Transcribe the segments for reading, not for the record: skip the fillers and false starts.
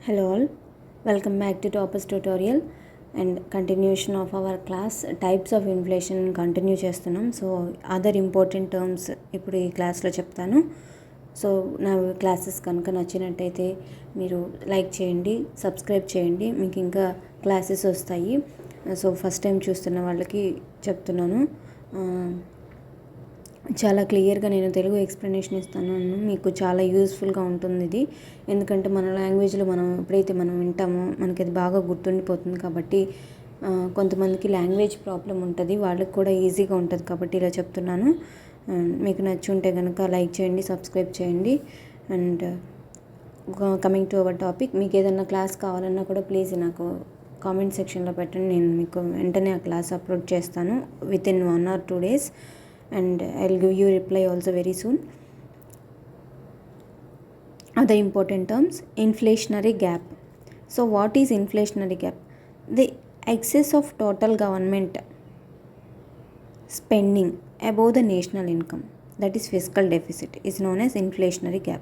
Hello all, welcome back to Toppers tutorial and continuation of our class types of inflation continue చేస్తున్నాం. So other important terms ఇప్పుడు ఈ క్లాస్లో చెప్తాను. So నా classes కనుక నచ్చినట్టయితే మీరు లైక్ చేయండి, సబ్స్క్రైబ్ చేయండి, మీకు ఇంకా క్లాసెస్ వస్తాయి. సో ఫస్ట్ టైం చూస్తున్న వాళ్ళకి చెప్తున్నాను, చాలా క్లియర్గా నేను తెలుగు ఎక్స్ప్లెనేషన్ ఇస్తాను. మీకు చాలా యూస్ఫుల్గా ఉంటుంది ఇది, ఎందుకంటే మన లాంగ్వేజ్లో మనం ఎప్పుడైతే మనం వింటామో మనకి అది బాగా గుర్తుండిపోతుంది. కాబట్టి కొంతమందికి లాంగ్వేజ్ ప్రాబ్లం ఉంటుంది, వాళ్ళకి కూడా ఈజీగా ఉంటుంది. కాబట్టి ఇలా చెప్తున్నాను. మీకు నచ్చుంటే కనుక లైక్ చేయండి, సబ్స్క్రైబ్ చేయండి. And coming to our topic, మీకు ఏదైనా క్లాస్ కావాలన్నా కూడా ప్లీజ్ నాకు కామెంట్ సెక్షన్లో పెట్టండి. నేను మీకు వెంటనే ఆ క్లాస్ అప్లోడ్ చేస్తాను with in 1 or 2 days. And I'll give you reply also very soon. Other important terms, inflationary gap. So what is inflationary gap? The excess of total government spending above the national income, that is fiscal deficit, is known as inflationary gap.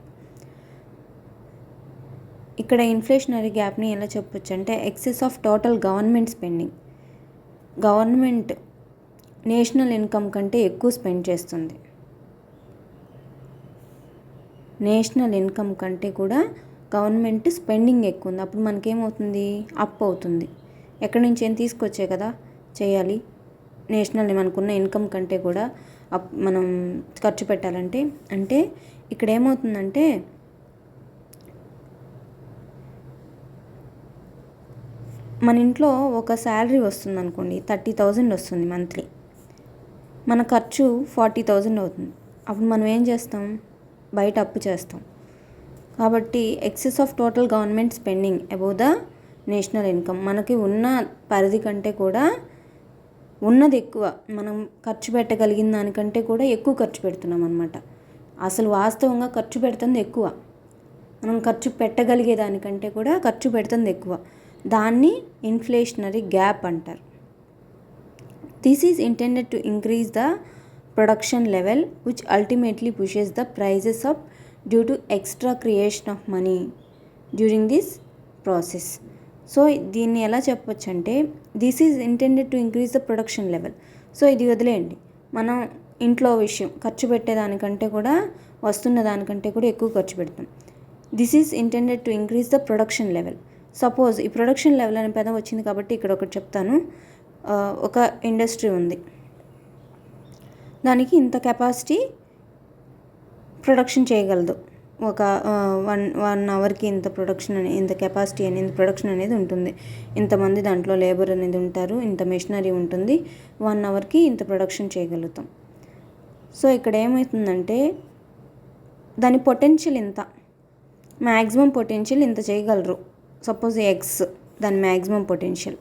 ఇక్కడ inflationary గ్యాప్ని ఎలా చెప్పొచ్చు అంటే excess of total government spending, government national income కంటే ఎక్కువ spend చేస్తుంది. National income కంటే కూడా government spending ఎక్కువ ఉంది. అప్పుడు మనకేమవుతుంది, అప్ అవుతుంది. ఎక్కడి నుంచి ఏం తీసుకొచ్చే కదా చేయాలి. నేషనల్ మనకున్న ఇన్కమ్ కంటే కూడా మనం ఖర్చు పెట్టాలంటే, అంటే ఇక్కడ ఏమవుతుందంటే మన ఇంట్లో ఒక శాలరీ వస్తుంది అనుకోండి, 30,000 వస్తుంది మంత్లీ, మన ఖర్చు 40,000 అవుతుంది. అప్పుడు మనం ఏం చేస్తాం, బయట అప్పు చేస్తాం. కాబట్టి excess of total government spending above the national income, మనకి ఉన్న పరిధి కంటే కూడా ఉన్నది ఎక్కువ, మనం ఖర్చు పెట్టగలిగిన దానికంటే కూడా ఎక్కువ ఖర్చు పెడుతున్నాం అన్నమాట. అసలు వాస్తవంగా ఖర్చు పెడుతుంది ఎక్కువ, మనం ఖర్చు పెట్టగలిగే దానికంటే కూడా ఖర్చు పెడుతుంది ఎక్కువ. దాన్ని ఇన్ఫ్లేషనరీ గ్యాప్ అంటారు. This is intended to increase the production level, which ultimately pushes the prices up due to extra creation of money during this process. So దీన్ని ఎలా చెప్పొచ్చు అంటే, this is intended to increase the production level. So ఇది వదిలేయండి, మనం ఇంట్లో విషయం ఖర్చు పెట్టేదానికంటే కూడా వస్తున్న దానికంటే కూడా ఎక్కువ ఖర్చు పెడతాం. This is intended to increase the production level. Suppose ఈ ప్రొడక్షన్ లెవెల్ అనే పదం వచ్చింది కాబట్టి ఇక్కడ ఒకటి చెప్తాను. ఒక ఇండస్ట్రీ ఉంది, దానికి ఇంత కెపాసిటీ ప్రొడక్షన్ చేయగలదు. ఒక వన్ అవర్కి ఇంత ప్రొడక్షన్ ఇంత కెపాసిటీ అనేది ప్రొడక్షన్ అనేది ఉంటుంది. ఇంతమంది దాంట్లో లేబర్ అనేది ఉంటారు, ఇంత మెషినరీ ఉంటుంది, 1 అవర్కి ఇంత ప్రొడక్షన్ చేయగలుగుతాం. సో ఇక్కడ ఏమవుతుందంటే దాని పొటెన్షియల్ ఇంత, మ్యాక్సిమం పొటెన్షియల్ ఇంత చేయగలరు. సపోజ్ ఎగ్స్ దాని మ్యాక్సిమం పొటెన్షియల్.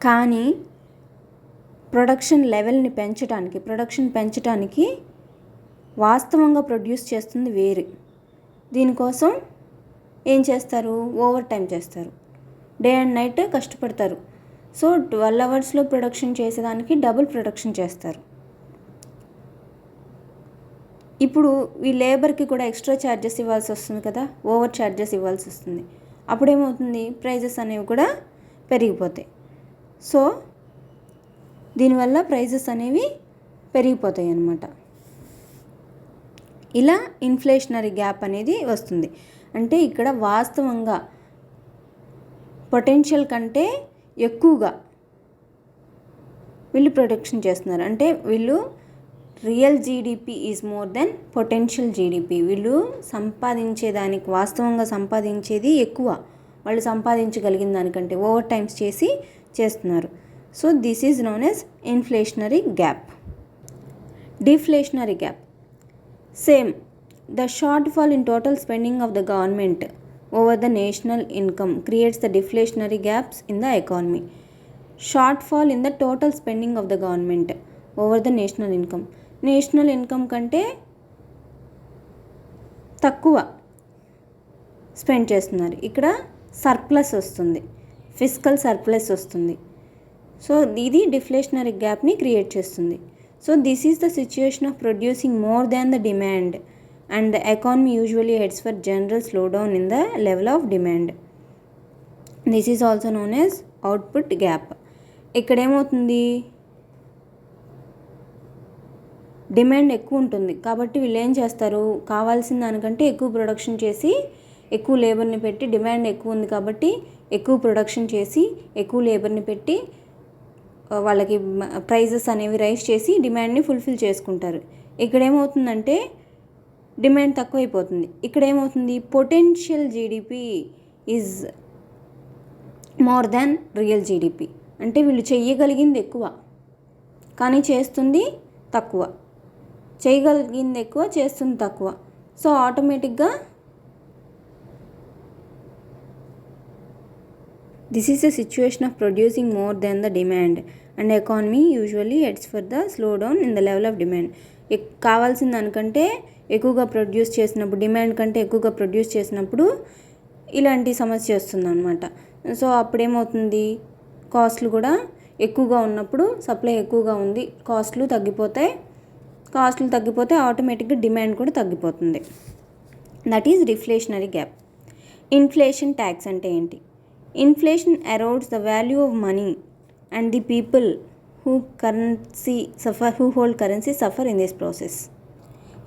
కానీ ప్రొడక్షన్ లెవెల్ని పెంచడానికి వాస్తవంగా ప్రొడ్యూస్ చేస్తుంది వేరే. దీనికోసం ఏం చేస్తారు, ఓవర్ టైం చేస్తారు, డే అండ్ నైట్ కష్టపడతారు. సో 12 అవర్స్లో ప్రొడక్షన్ చేసేదానికి డబుల్ ప్రొడక్షన్ చేస్తారు. ఇప్పుడు ఈ లేబర్కి కూడా ఎక్స్ట్రా ఛార్జెస్ ఇవ్వాల్సి వస్తుంది కదా, ఓవర్ ఛార్జెస్ ఇవ్వాల్సి వస్తుంది. అప్పుడేమవుతుంది, ప్రైజెస్ అనేవి కూడా పెరిగిపోతాయి. సో దీనివల్ల ప్రైజెస్ అనేవి పెరిగిపోతాయి అన్నమాట. ఇలా ఇన్ఫ్లేషనరీ గ్యాప్ అనేది వస్తుంది. అంటే ఇక్కడ వాస్తవంగా పొటెన్షియల్ కంటే ఎక్కువగా వీళ్ళు ప్రొడక్షన్ చేస్తున్నారు. అంటే వీళ్ళు real GDP is more than potential GDP. వీళ్ళు సంపాదించేదానికి, వాస్తవంగా సంపాదించేది ఎక్కువ, వాళ్ళు సంపాదించగలిగిన దానికంటే ఓవర్ టైమ్స్ చేస్తున్నారు. So this is known as inflationary gap. Deflationary gap, same, the shortfall in total spending of the government over the national income creates the deflationary gaps in the economy. Shortfall in the total spending of the government over the national income, national income కంటే తక్కువ spend చేస్తున్నారు. ఇక్కడ surplus వస్తుంది, fiscal surplus వస్తుంది. So ఇది డిఫ్లేషనరీ గ్యాప్ని create చేస్తుంది. So this is the situation of producing more than the demand and the economy usually heads for general slowdown in the level of demand. This is also known as output gap. ఇక్కడ ఏమవుతుంది, demand ఎక్కువ ఉంటుంది కాబట్టి వీళ్ళు ఏం చేస్తారు, కావాల్సిన దానికంటే ఎక్కువ ప్రొడక్షన్ చేసి ఎక్కువ లేబర్ని పెట్టి, డిమాండ్ ఎక్కువ ఉంది కాబట్టి ఎక్కువ ప్రొడక్షన్ చేసి ఎక్కువ లేబర్ని పెట్టి వాళ్ళకి ప్రైజెస్ అనేవి రైజ్ చేసి డిమాండ్ని ఫుల్ఫిల్ చేసుకుంటారు. ఇక్కడ ఏమవుతుందంటే డిమాండ్ తక్కువైపోతుంది. ఇక్కడ ఏమవుతుంది, potential GDP is more than real GDP. అంటే వీళ్ళు చెయ్యగలిగింది ఎక్కువ కానీ చేస్తుంది తక్కువ, చేయగలిగింది ఎక్కువ చేస్తుంది తక్కువ. సో ఆటోమేటిక్గా this is the situation of producing more than the demand and economy usually heads for the slow down in the level of demand. కావాల్సిన దానికంటే ఎక్కువగా ప్రొడ్యూస్ చేసినప్పుడు, డిమాండ్ కంటే ఎక్కువగా ప్రొడ్యూస్ చేసినప్పుడు ఇలాంటి సమస్య వస్తుంది అనమాట. సో అప్పుడేమవుతుంది, కాస్ట్లు కూడా ఎక్కువగా ఉన్నప్పుడు, సప్లై ఎక్కువగా ఉంది, కాస్ట్లు తగ్గిపోతే ఆటోమేటిక్గా డిమాండ్ కూడా తగ్గిపోతుంది. That is reflationary gap. Inflation tax అంటే ఏంటి? Inflation erodes the value of money and the people who hold currency suffer in this process.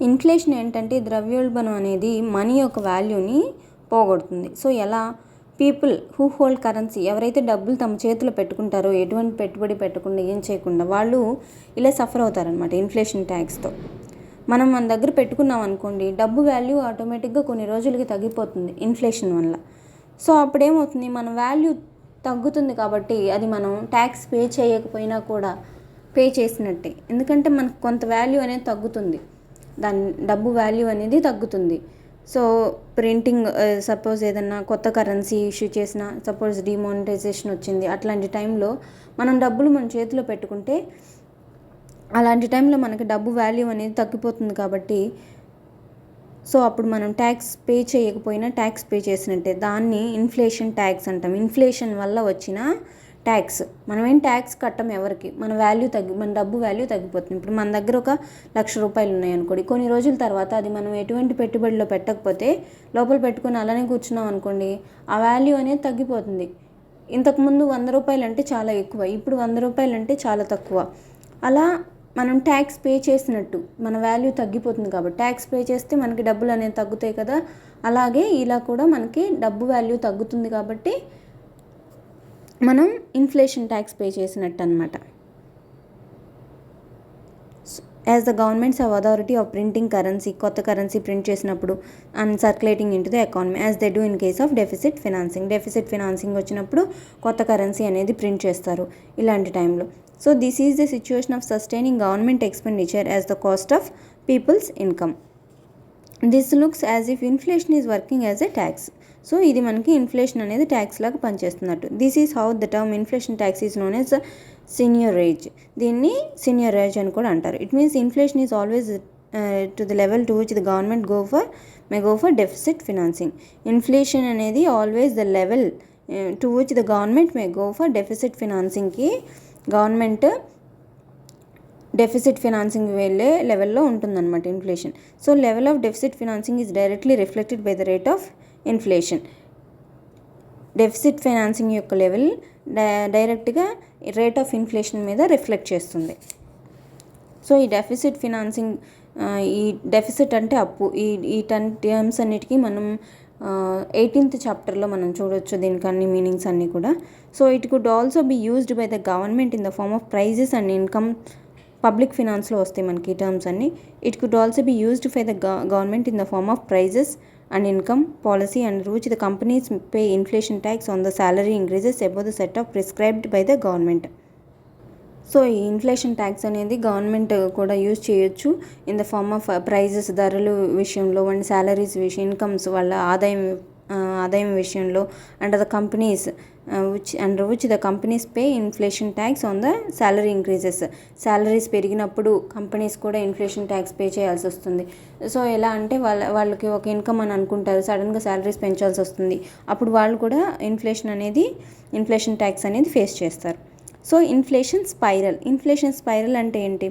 Inflation ఏంటంటే ద్రవ్యోల్బణం అనేది మనీ యొక్క వాల్యూని పోగొడుతుంది. సో ఎలా? పీపుల్ హూ హోల్డ్ కరెన్సీ, ఎవరైతే డబ్బులు తమ చేతిలో పెట్టుకుంటారో, ఎటువంటి పెట్టుబడి పెట్టకుండా ఏం చేయకుండా, వాళ్ళు ఇలా సఫర్ అవుతారనమాట ఇన్ఫ్లేషన్ ట్యాక్స్తో. మనం మన దగ్గర పెట్టుకున్నాం అనుకోండి, డబ్బు వాల్యూ ఆటోమేటిక్గా కొన్ని రోజులకి తగ్గిపోతుంది ఇన్ఫ్లేషన్ వల్ల. సో అప్పుడేమవుతుంది, మన వాల్యూ తగ్గుతుంది కాబట్టి అది మనం ట్యాక్స్ పే చేయకపోయినా కూడా పే చేసినట్టే. ఎందుకంటే మనకు కొంత వాల్యూ అనేది తగ్గుతుంది, దాని డబ్బు వాల్యూ అనేది తగ్గుతుంది. సో ప్రింటింగ్, సపోజ్ ఏదన్నా కొత్త కరెన్సీ ఇష్యూ చేసినా, సపోజ్ డిమానిటైజేషన్ వచ్చింది, అట్లాంటి టైంలో మనం డబ్బులు మన చేతిలో పెట్టుకుంటే అలాంటి టైంలో మనకి డబ్బు వాల్యూ అనేది తగ్గిపోతుంది కాబట్టి, సో అప్పుడు మనం ట్యాక్స్ పే చేయకపోయినా ట్యాక్స్ పే చేసినట్టే. దాన్ని ఇన్ఫ్లేషన్ ట్యాక్స్ అంటాం. ఇన్ఫ్లేషన్ వల్ల వచ్చిన ట్యాక్స్. మనమేం ట్యాక్స్ కట్టం ఎవరికి, మన డబ్బు వాల్యూ తగ్గిపోతుంది. ఇప్పుడు మన దగ్గర ఒక ₹1,00,000 ఉన్నాయనుకోండి, కొన్ని రోజుల తర్వాత అది మనం ఎటువంటి పెట్టుబడిలో పెట్టకపోతే, లోపల పెట్టుకుని అలానే కూర్చున్నాం అనుకోండి, ఆ వాల్యూ అనేది తగ్గిపోతుంది. ఇంతకుముందు ₹100 అంటే చాలా ఎక్కువ, ఇప్పుడు ₹100 అంటే చాలా తక్కువ. అలా మనం ట్యాక్స్ పే చేసినట్టు మన వాల్యూ తగ్గిపోతుంది కాబట్టి, ట్యాక్స్ పే చేస్తే మనకి డబ్బులు అనేది తగ్గుతాయి కదా, అలాగే ఇలా కూడా మనకి డబ్బు వాల్యూ తగ్గుతుంది కాబట్టి మనం ఇన్ఫ్లేషన్ ట్యాక్స్ పే చేసినట్టు అనమాట. As the governments have authority of printing currency, కొత్త కరెన్సీ ప్రింట్ చేసినప్పుడు, and circulating in to the economy as they do in case of deficit financing. Deficit financing వచ్చినప్పుడు కొత్త కరెన్సీ అనేది ప్రింట్ చేస్తారు ఇలాంటి టైంలో. So this is the situation of sustaining government expenditure as the cost of people's income. This looks as if inflation is working as a tax. So ఇది మనకి inflation అనేది tax లాగా పనిచేస్తున్నట్టు. This is how the term inflation tax is known as seigniorage. దీన్ని seigniorage అని కూడా అంటారు. It means inflation is always to the level to which the government may go for deficit financing. Inflation అనేది always the level to which the government may go for deficit ఫినాన్సింగ్కి government deficit financing వెళ్ళే లెవెల్లో ఉంటుందన్నమాట inflation. So level of deficit financing is directly reflected by the rate of inflation. Deficit financing యొక్క level డైరెక్ట్గా rate of inflation మీద reflect చేస్తుంది. So ఈ deficit financing, ఈ డెఫిసిట్ అంటే అప్పు, ఈ టర్మ్స్ అన్నిటికీ మనం 18th చాప్టర్లో మనం చూడొచ్చు దీనికి అన్ని మీనింగ్స్ అన్నీ కూడా. So it could also be used by the government in the form of prices and income. Public ఫినాన్స్లో వస్తాయి మనకి ఈ టర్మ్స్ అన్నీ. It could also be used by the government in the form of prices and income policy under which the companies pay inflation tax on the salary increases above the set of prescribed by the government. So ఈ inflation tax అనేది government కూడా use చేయొచ్చు in the form of prices, ధరలు విషయంలో, and salaries విషయం, incomes, వాళ్ళ ఆదాయం విషయంలో, and the companies under which the companies pay inflation tax on the salary increases. Salaries పెరిగినప్పుడు కంపెనీస్ కూడా ఇన్ఫ్లేషన్ ట్యాక్స్ పే చేయాల్సి వస్తుంది. సో ఎలా అంటే వాళ్ళకి ఒక ఇన్కమ్ అని అనుకుంటారు, సడన్గా శాలరీస్ పెంచాల్సి వస్తుంది, అప్పుడు వాళ్ళు కూడా ఇన్ఫ్లేషన్ ట్యాక్స్ అనేది ఫేస్ చేస్తారు. సో ఇన్ఫ్లేషన్ స్పైరల్ అంటే ఏంటి?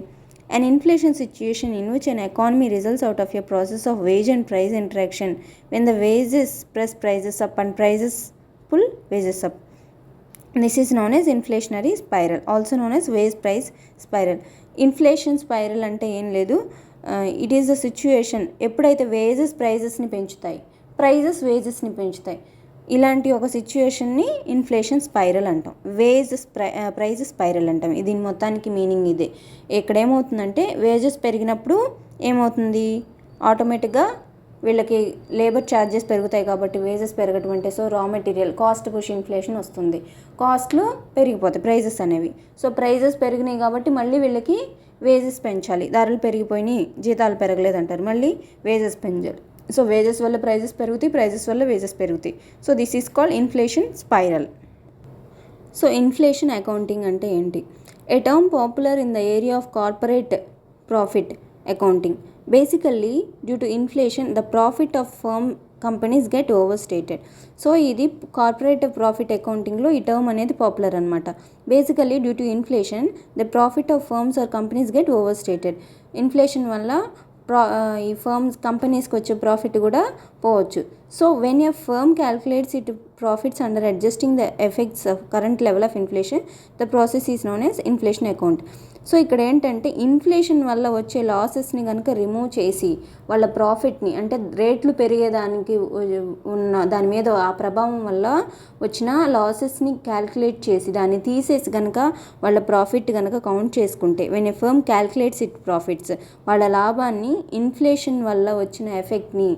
An inflation situation in which an economy results out of a process of wage and price interaction when the wages press prices up and prices pull wages up. This is known as inflationary spiral, also known as wage price spiral. Inflation spiral అంటే ఏం లేదు, it is the situation ఎప్పుడైతే wages ప్రైజెస్ని పెంచుతాయి, prices వేజెస్ని పెంచుతాయి, ఇలాంటి ఒక సిచ్యుయేషన్ని inflation spiral అంటాం, praise spiral అంటాం. దీని మొత్తానికి మీనింగ్ ఇదే. ఇక్కడ ఏమవుతుందంటే వేజెస్ పెరిగినప్పుడు ఏమవుతుంది, ఆటోమేటిక్గా వీళ్ళకి లేబర్ ఛార్జెస్ పెరుగుతాయి కాబట్టి వేజెస్ పెరగటం అంటే so raw material cost push inflation వస్తుంది, కాస్ట్లు పెరిగిపోతాయి ప్రైజెస్ అనేవి. సో ప్రైజెస్ పెరిగినాయి కాబట్టి మళ్ళీ వీళ్ళకి వేజెస్ పెంచాలి, ధరలు పెరిగిపోయినాయి జీతాలు పెరగలేదంటారు, మళ్ళీ వేజెస్ పెంచాలి. సో వేజెస్ వల్ల ప్రైజెస్ పెరుగుతాయి, ప్రైజెస్ వల్ల వేజెస్ పెరుగుతాయి. So this is called inflation spiral. So inflation accounting అంటే ఏంటి? A term popular in the area of corporate profit accounting. Basically due to inflation the profit of firm companies get overstated. So ఇది corporate profit అకౌంటింగ్లో ఈ term అనేది popular అనమాట. Basically due to inflation the profit of firms or companies get overstated. Inflation వల్ల ఈ firms కంపెనీస్కి వచ్చే profit కూడా పోవచ్చు. So when a firm calculates it profits under adjusting the effects of current level of inflation the process is known as inflation account. So ఇక్కడ ఏంటంటే inflation వల్ల వచ్చే లాసెస్ని కనుక రిమూవ్ చేసి వాళ్ళ ప్రాఫిట్ని అంటే రేట్లు పెరిగేదానికి ఉన్న దాని మీద ఆ ప్రభావం వల్ల వచ్చిన లాసెస్ని క్యాల్కులేట్ చేసి దాన్ని తీసేసి కనుక వాళ్ళ ప్రాఫిట్ కనుక కౌంట్ చేసుకుంటే when a firm calculates it profits వాళ్ళ లాభాన్ని ఇన్ఫ్లేషన్ వల్ల వచ్చిన ఎఫెక్ట్ని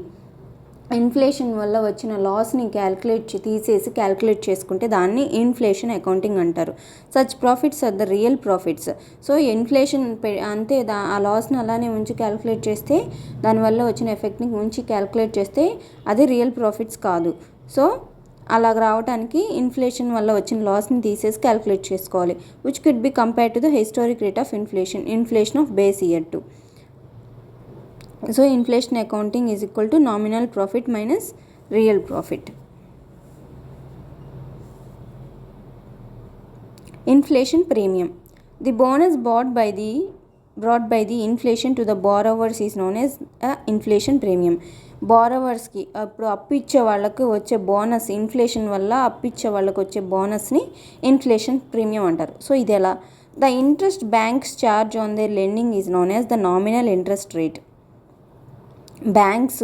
ఇన్ఫ్లేషన్ వల్ల వచ్చిన లాస్ని తీసేసి క్యాల్కులేట్ చేసుకుంటే దాన్ని ఇన్ఫ్లేషన్ అకౌంటింగ్ అంటారు. Such profits are the real profits. So inflation అంతే ఆ లాస్ని అలానే ఉంచి క్యాల్కులేట్ చేస్తే దానివల్ల వచ్చిన ఎఫెక్ట్ని ఉంచి క్యాల్కులేట్ చేస్తే అది రియల్ ప్రాఫిట్స్ కాదు. సో అలాగ రావడానికి ఇన్ఫ్లేషన్ వల్ల వచ్చిన లాస్ని తీసేసి క్యాల్కులేట్ చేసుకోవాలి. Which could be compare to the historic rate of inflation of base year 2. So inflation accounting is equal to nominal profit minus real profit. Inflation premium. The bonus brought by the inflation to the borrowers is known as a inflation premium. బారోవర్స్కి అప్పుడు అప్పు ఇచ్చే వాళ్ళకి వచ్చే bonus inflation వల్ల అప్పు ఇచ్చే వాళ్ళకి వచ్చే బోనస్ని ఇన్ఫ్లేషన్ ప్రీమియం అంటారు. సో ఇది ఎలా? The interest banks charge on their lending is known as the nominal interest rate. Banks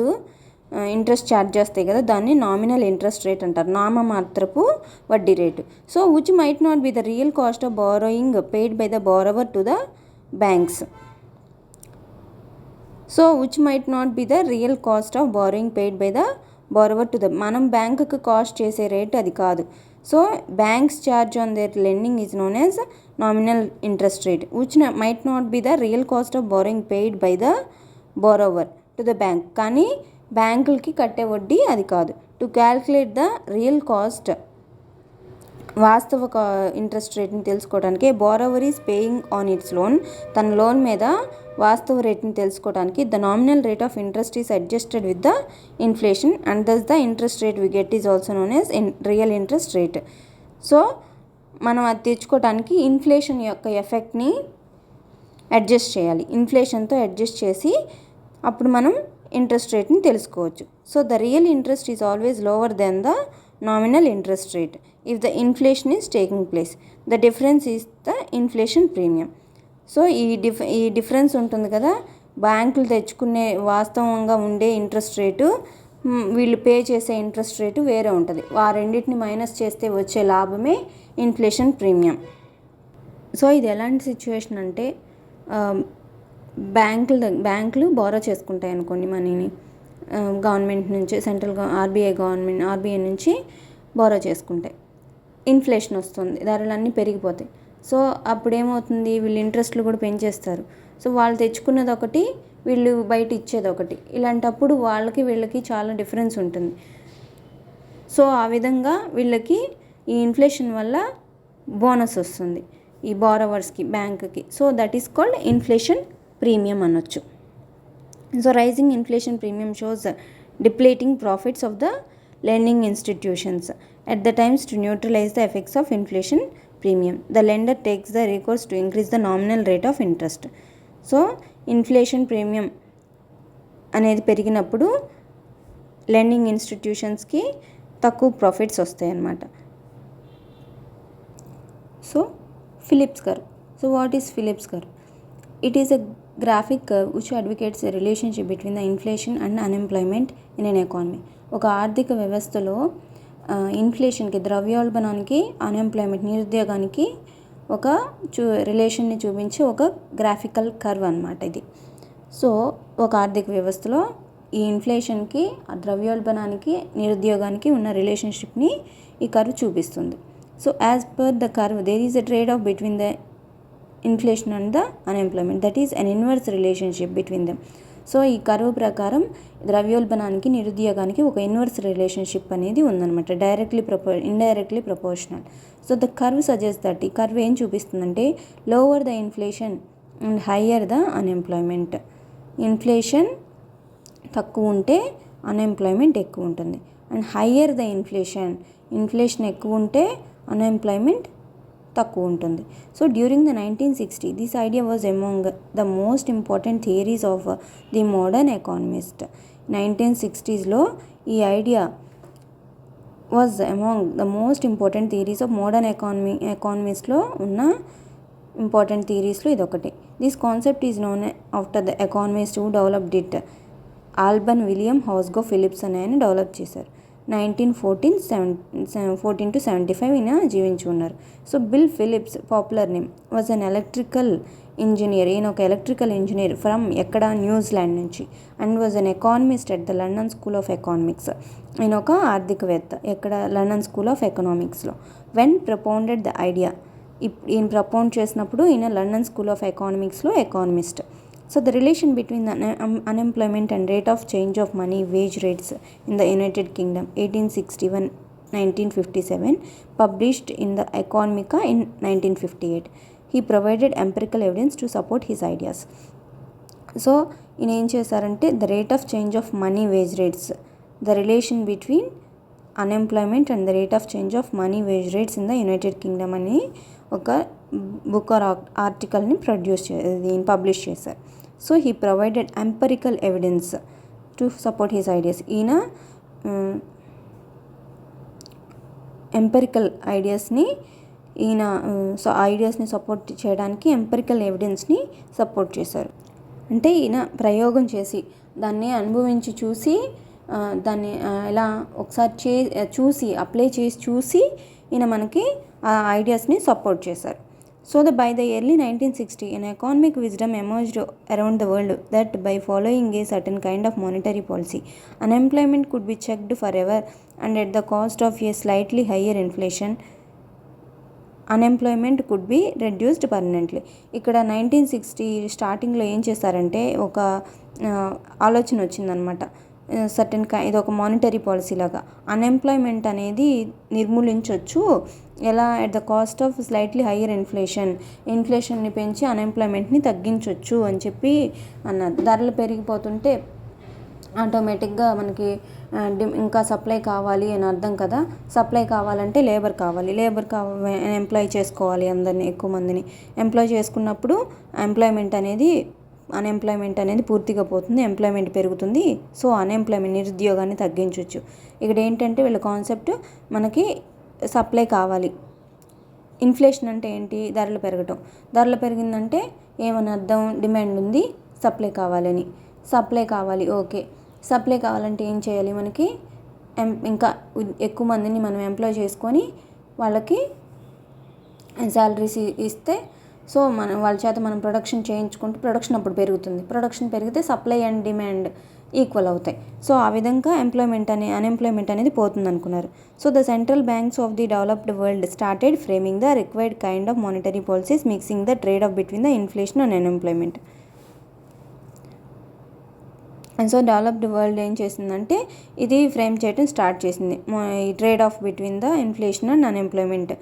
interest charge చేస్తాయి కదా, దాన్ని నామినల్ ఇంట్రెస్ట్ రేట్ అంటారు, నామమాత్రపు వడ్డీ rate. So which might not be the real cost of borrowing paid by the borrower to the banks. So which might not be the real cost of borrowing paid by the borrower to the, మనం బ్యాంకుకి cost చేసే rate అది కాదు. So banks charge on their lending is known as nominal interest rate which might not be the real cost of borrowing paid by the borrower to the bank. కానీ బ్యాంకులకి కట్టే వడ్డీ అది కాదు. To calculate the real cost వాస్తవ interest రేట్ని తెలుసుకోవడానికి borrower is paying on it's loan, తన loan మీద వాస్తవ రేట్ని తెలుసుకోవడానికి the nominal rate of interest is adjusted with the inflation and thus the interest rate we get is also known as real interest rate. So మనం అది తెచ్చుకోవడానికి inflation యొక్క ఎఫెక్ట్ని adjust చేయాలి, ఇన్ఫ్లేషన్తో adjust చేసి అప్పుడు మనం ఇంట్రెస్ట్ రేట్ని తెలుసుకోవచ్చు. So the real interest is always lower than the nominal interest rate if the inflation is taking place. The difference is the inflation premium. So ఈ డిఫరెన్స్ ఉంటుంది కదా, బ్యాంకులు తెచ్చుకునే వాస్తవంగా ఉండే ఇంట్రెస్ట్ రేటు వీళ్ళు పే చేసే ఇంట్రెస్ట్ రేటు వేరే ఉంటుంది, ఆ రెండింటిని మైనస్ చేస్తే వచ్చే లాభమే ఇన్ఫ్లేషన్ ప్రీమియం. సో ఇది ఎలాంటి సిచ్యువేషన్ అంటే బ్యాంకులు బారో చేసుకుంటాయి అనుకోండి మనీని గవర్నమెంట్ నుంచి, సెంట్రల్ ఆర్బీఐ నుంచి బారో చేసుకుంటాయి, ఇన్ఫ్లేషన్ వస్తుంది, ధరలన్నీ పెరిగిపోతాయి. సో అప్పుడు ఏమవుతుంది, వీళ్ళు ఇంట్రెస్ట్లు కూడా పెంచేస్తారు. సో వాళ్ళు తెచ్చుకున్నది ఒకటి, వీళ్ళు బయట ఇచ్చేది ఒకటి, ఇలాంటప్పుడు వీళ్ళకి చాలా డిఫరెన్స్ ఉంటుంది. సో ఆ విధంగా వీళ్ళకి ఈ ఇన్ఫ్లేషన్ వల్ల బోనస్ వస్తుంది ఈ బారోవర్స్కి, బ్యాంక్కి. So that is called inflation premium అనొచ్చు. So rising inflation premium shows depleting profits of the lending institutions at the times to neutralise the effects of inflation premium. The lender takes the recourse to increase the nominal rate of interest. So inflation premium అనేది పెరిగినప్పుడు lending ఇన్స్టిట్యూషన్స్కి తక్కువ profits వస్తాయి అన్నమాట. So Phillips curve. So what is Phillips curve? It is a graphic curve which advocates a relationship between the inflation and unemployment in an economy. ఒక ఆర్థిక వ్యవస్థలో ఇన్ఫ్లేషన్కి, ద్రవ్యోల్బణానికి, unemployment, నిరుద్యోగానికి ఒక రిలేషన్ని చూపించే ఒక గ్రాఫికల్ కర్వ్ అన్నమాట ఇది. సో ఒక ఆర్థిక వ్యవస్థలో ఈ ఇన్ఫ్లేషన్కి, ఆ ద్రవ్యోల్బణానికి, నిరుద్యోగానికి ఉన్న రిలేషన్షిప్ని ఈ కర్వ్ చూపిస్తుంది. So as per the curve there is a trade off between the inflation and the unemployment, that is an inverse relationship between them. So ఈ కర్వ్ ప్రకారం ద్రవ్యోల్బణానికి, నిరుద్యోగానికి ఒక ఇన్వర్స్ రిలేషన్షిప్ అనేది ఉందన్నమాట. Indirectly proportional. So the curve suggest that, ఈ curve ఏం చూపిస్తుందంటే lower the inflation and higher the unemployment. Inflation తక్కువ ఉంటే అన్ఎంప్లాయ్మెంట్ ఎక్కువ ఉంటుంది. అండ్ హయ్యర్ ద ఇన్ఫ్లేషన్ ఎక్కువ ఉంటే అన్ఎంప్లాయ్మెంట్ తక్కువ ఉంటుంది. So during the 1960 this idea was among the most important theories of the modern economist. 1960స్లో ఈ idea was among the most important theories of modern ఎకానమిస్ట్లో ఉన్న ఇంపార్టెంట్ థియరీస్లో ఇదొకటి. This concept is known after the economist who developed it. Alban William Housego Phillips అనే ఆయన develop చేశారు. 1914 to 75 ఈయన జీవించి ఉన్నారు. So Bill Phillips popular name was an electrical engineer. ఈయన ఒక ఎలక్ట్రికల్ ఇంజనీర్ ఫ్రమ్ న్యూజిలాండ్ నుంచి. And was an economist at the London School of Economics. ఈయన ఒక ఆర్థికవేత్త లండన్ స్కూల్ ఆఫ్ ఎకనామిక్స్లో. వెన్ ప్రపోండెడ్ ద ఐడియా, ఈయన ప్రపోండ్ చేసినప్పుడు ఈయన లండన్ స్కూల్ ఆఫ్ ఎకానమిక్స్లో economist. So the relation between the unemployment and rate of change of money wage rates in the United Kingdom 1861-1957, published in the Economica in 1958. He provided empirical evidence to support his ideas. So ఈయన ఏం చేశారంటే the rate of change of money wage rates, the relation between unemployment and the rate of change of money wage rates in the United Kingdom అని ఒక book or ఆర్టికల్ని publish చేశారు. So he provided empirical evidence to support his ideas. ఈయన empirical ఐడియాస్ని support చేయడానికి empirical ఎవిడెన్స్ని support చేశారు. అంటే ఈయన ప్రయోగం చేసి దాన్ని అనుభవించి చూసి దాన్ని ఎలా ఒకసారి అప్లై చేసి చూసి ఈయన మనకి ఆ ఐడియాస్ని సపోర్ట్ చేశారు. So by the early 1960, an economic wisdom emerged around the world that by following a certain kind of monetary policy, unemployment could be checked forever and at the cost of a slightly higher inflation, unemployment could be reduced permanently. ఇక్కడ 1960 స్టార్టింగ్లో ఏం చేశారంటే ఒక ఆలోచన వచ్చిందనమాట. ఇది ఒక monetary policy లాగా అన్ఎంప్లాయ్మెంట్ అనేది నిర్మూలించవచ్చు ఎలా, at the cost of slightly higher ఇన్ఫ్లేషన్ని పెంచి అన్ఎంప్లాయ్మెంట్ని తగ్గించవచ్చు అని చెప్పి అన్నారు. ధరలు పెరిగిపోతుంటే ఆటోమేటిక్గా మనకి ఇంకా సప్లై కావాలి అని అర్థం కదా. సప్లై కావాలంటే లేబర్ కావాలి, ఎంప్లాయ్ చేసుకోవాలి, అందరినీ ఎక్కువ మందిని ఎంప్లాయ్ చేసుకున్నప్పుడు అన్ఎంప్లాయ్మెంట్ అనేది పూర్తిగా పోతుంది, ఎంప్లాయ్మెంట్ పెరుగుతుంది. సో నిరుద్యోగాన్ని తగ్గించవచ్చు. ఇక్కడ ఏంటంటే వీళ్ళ కాన్సెప్ట్ మనకి సప్లై కావాలి. ఇన్ఫ్లేషన్ అంటే ఏంటి? ధరలు పెరగటం. ధరలు పెరిగిందంటే ఏమని అర్థం? డిమాండ్ ఉంది, సప్లై కావాలి. ఓకే, సప్లై కావాలంటే ఏం చేయాలి? మనకి ఇంకా ఎక్కువ మందిని మనం ఎంప్లాయ్ చేసుకొని వాళ్ళకి శాలరీస్ ఇస్తే సో వాళ్ళ చేత మనం ప్రొడక్షన్ చేయించుకుంటూ ప్రొడక్షన్ అప్పుడు పెరుగుతుంది. ప్రొడక్షన్ పెరిగితే సప్లై అండ్ డిమాండ్ ఈక్వల్ అవుతాయి. సో ఆ విధంగా అన్ఎంప్లాయ్మెంట్ అనేది పోతుంది అనుకున్నారు. So the central banks of the developed world started framing the required kind of monetary policies mixing the trade off between the inflation and unemployment. And so developed world ఏం చేసిందంటే ఇది frame చేయడం start చేసింది, ఈ trade off between the inflation and unemployment.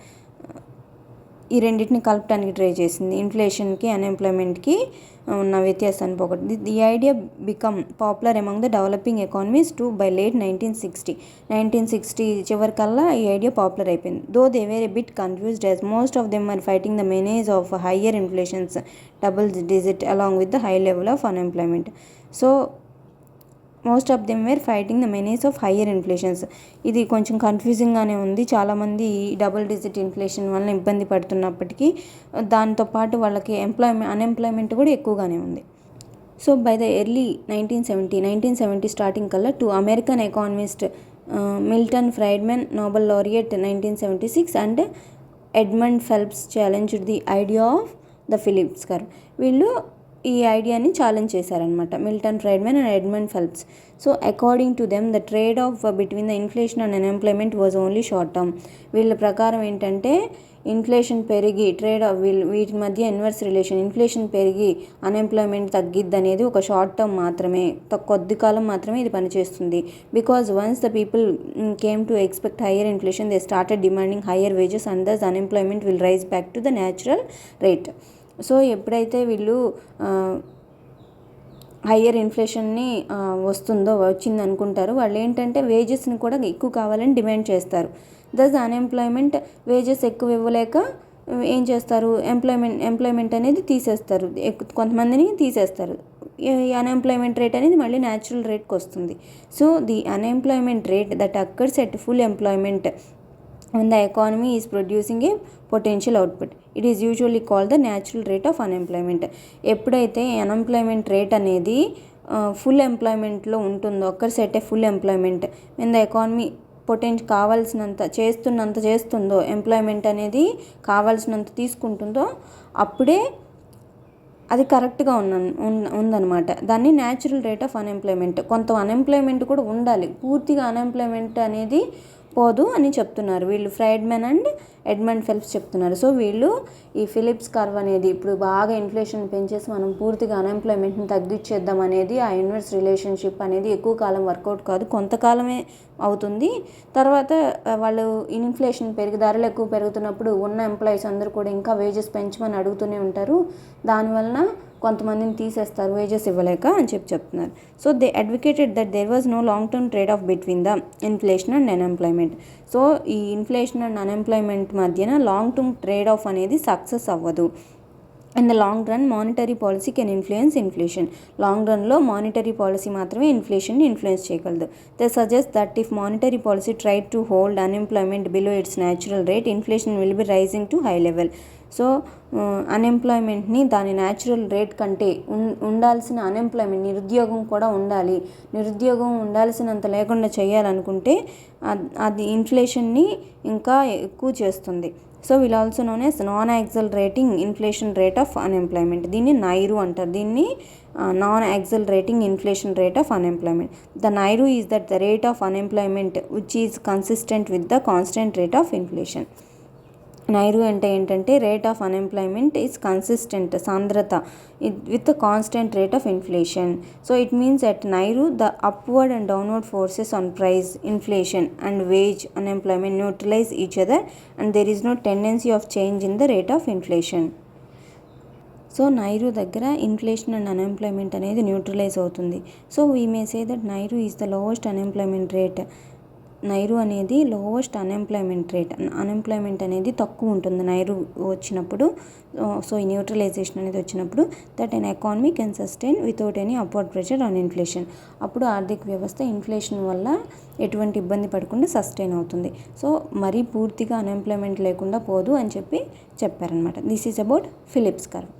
ఈ రెండింటిని కలపడానికి try చేసింది, ఇన్ఫ్లేషన్కి అన్ఎంప్లాయ్మెంట్కి ఉన్న వ్యత్యాసాన్ని పోగొట్టి. The idea become popular among the developing economies to by late 1960 చివరికల్లా ఈ ఐడియా పాపులర్ అయిపోయింది. Though they were a bit confused as most of them are fighting the menace of higher inflations double digit along with the high level of unemployment. So most of them were fighting the menace of higher inflations. ఇది కొంచెం కన్ఫ్యూజింగ్గానే ఉంది. చాలామంది double digit inflation వల్ల ఇబ్బంది పడుతున్నప్పటికీ దాంతోపాటు వాళ్ళకి unemployment కూడా ఎక్కువగానే ఉంది. So by the early 1970 starting కల్లా 2 American economist Milton Friedman Nobel laureate 1976 and Edmund Phelps challenged the idea of the Phillips curve. వీళ్ళు ఈ ఐడియాని ఛాలెంజ్ చేశారనమాట, Milton Friedman and Edmund Phelps. So according to them the trade off between the inflation and unemployment was only short term. వీళ్ళ ప్రకారం ఏంటంటే inflation పెరిగి వీటి మధ్య ఇన్వర్స్ రిలేషన్, ఇన్ఫ్లేషన్ పెరిగి అన్ఎంప్లాయ్మెంట్ తగ్గిద్ది అనేది ఒక షార్ట్ టర్మ్ మాత్రమే, కొద్ది కాలం మాత్రమే ఇది పనిచేస్తుంది. Because once the people came to expect higher inflation they started demanding higher wages and thus unemployment will rise back to the natural rate. So ఎప్పుడైతే వీళ్ళు హయ్యర్ ఇన్ఫ్లేషన్ని వచ్చింది అనుకుంటారు, వాళ్ళు ఏంటంటే వేజెస్ని కూడా ఎక్కువ కావాలని డిమాండ్ చేస్తారు. దస్ అన్ఎంప్లాయ్మెంట్ వేజెస్ ఎక్కువ ఇవ్వలేక ఏం చేస్తారు, ఎంప్లాయ్మెంట్ అనేది తీసేస్తారు, కొంతమందిని తీసేస్తారు. ఈ అన్ఎంప్లాయ్మెంట్ రేట్ అనేది మళ్ళీ న్యాచురల్ రేట్కి వస్తుంది. So the unemployment rate that occurs at full employment when the economy is producing a potential output, it is usually called the natural rate of unemployment. ఎప్పుడైతే అన్ఎంప్లాయ్మెంట్ రేట్ అనేది full ఎంప్లాయ్మెంట్లో ఉంటుందో, ఒక్కరి set full employment when the economy కావాల్సినంత చేస్తుందో, employment అనేది కావాల్సినంత తీసుకుంటుందో అప్పుడే అది కరెక్ట్గా ఉందన్నమాట. దాన్ని న్యాచురల్ రేట్ ఆఫ్ అన్ఎంప్లాయ్మెంట్. కొంత అన్ఎంప్లాయ్మెంట్ కూడా ఉండాలి, పూర్తిగా అన్ఎంప్లాయ్మెంట్ అనేది పోదు అని చెప్తున్నారు వీళ్ళు, ఫ్రైడ్మన్ అండ్ ఎడ్మండ్ ఫెల్ప్స్ చెప్తున్నారు. సో వీళ్ళు ఈ ఫిలిప్స్ కర్వ్ అనేది ఇప్పుడు బాగా ఇన్ఫ్లేషన్ పెంచేసి మనం పూర్తిగా అన్ఎంప్లాయ్మెంట్ని తగ్గించేద్దాం అనేది, ఆ ఇన్వర్స్ రిలేషన్షిప్ అనేది ఎక్కువ కాలం వర్కౌట్ కాదు, కొంతకాలమే అవుతుంది. తర్వాత వాళ్ళు ఇన్ఫ్లేషన్ ధరలు ఎక్కువ పెరుగుతున్నప్పుడు ఉన్న ఎంప్లాయీస్ అందరూ కూడా ఇంకా వేజెస్ పెంచమని అడుగుతూనే ఉంటారు. దానివలన కొంతమందిని తీసేస్తారు వేజెస్ ఇవ్వలేక అని చెప్తున్నారు. So they advocated that there was no long term trade off between the inflation and unemployment. So ఈ ఇన్ఫ్లేషన్ అండ్ అన్ఎంప్లాయ్మెంట్ మధ్యన లాంగ్ టర్మ్ ట్రేడ్ ఆఫ్ అనేది సక్సెస్ అవ్వదు. In the long run monetary policy can influence inflation. Long రన్లో monetary policy మాత్రమే ఇన్ఫ్లేషన్ని influence చేయగలదు. They suggest that if monetary policy try to hold unemployment below its natural rate, inflation will be rising to high level. So అన్ఎంప్లాయ్మెంట్ని దాని natural rate కంటే ఉండాల్సిన unemployment, నిరుద్యోగం కూడా ఉండాలి, నిరుద్యోగం ఉండాల్సినంత లేకుండా చేయాలనుకుంటే అది ఇన్ఫ్లేషన్ని ఇంకా ఎక్కువ చేస్తుంది. So will also known as non accelerating inflation rate of unemployment. దీన్ని నైరు అంటారు, దీన్ని non accelerating inflation rate of unemployment. The NAIRU is that the rate of unemployment which is consistent with the constant rate of inflation. NAIRU అంటే ఏంటంటే rate of unemployment is consistent, సాంద్రత with the constant rate of inflation. So it means at NAIRU the upward and downward forces on price, inflation and wage unemployment neutralise each other and there is no tendency of change in the rate of inflation. So NAIRU దగ్గర inflation and unemployment అనేది neutralise అవుతుంది. So we may say that NAIRU is the lowest unemployment rate. NAIRU అనేది lowest unemployment rate, unemployment అనేది తక్కువ ఉంటుంది నైరు వచ్చినప్పుడు. So ఈ neutralisation అనేది వచ్చినప్పుడు that an economy can sustain without any upward pressure on inflation. అప్పుడు ఆర్థిక వ్యవస్థ ఇన్ఫ్లేషన్ వల్ల ఎటువంటి ఇబ్బంది పడకుండా సస్టైన్ అవుతుంది. సో మరీ పూర్తిగా అన్ఎంప్లాయ్మెంట్ లేకుండా పోదు అని చెప్పారనమాట. This is about Phillips curve.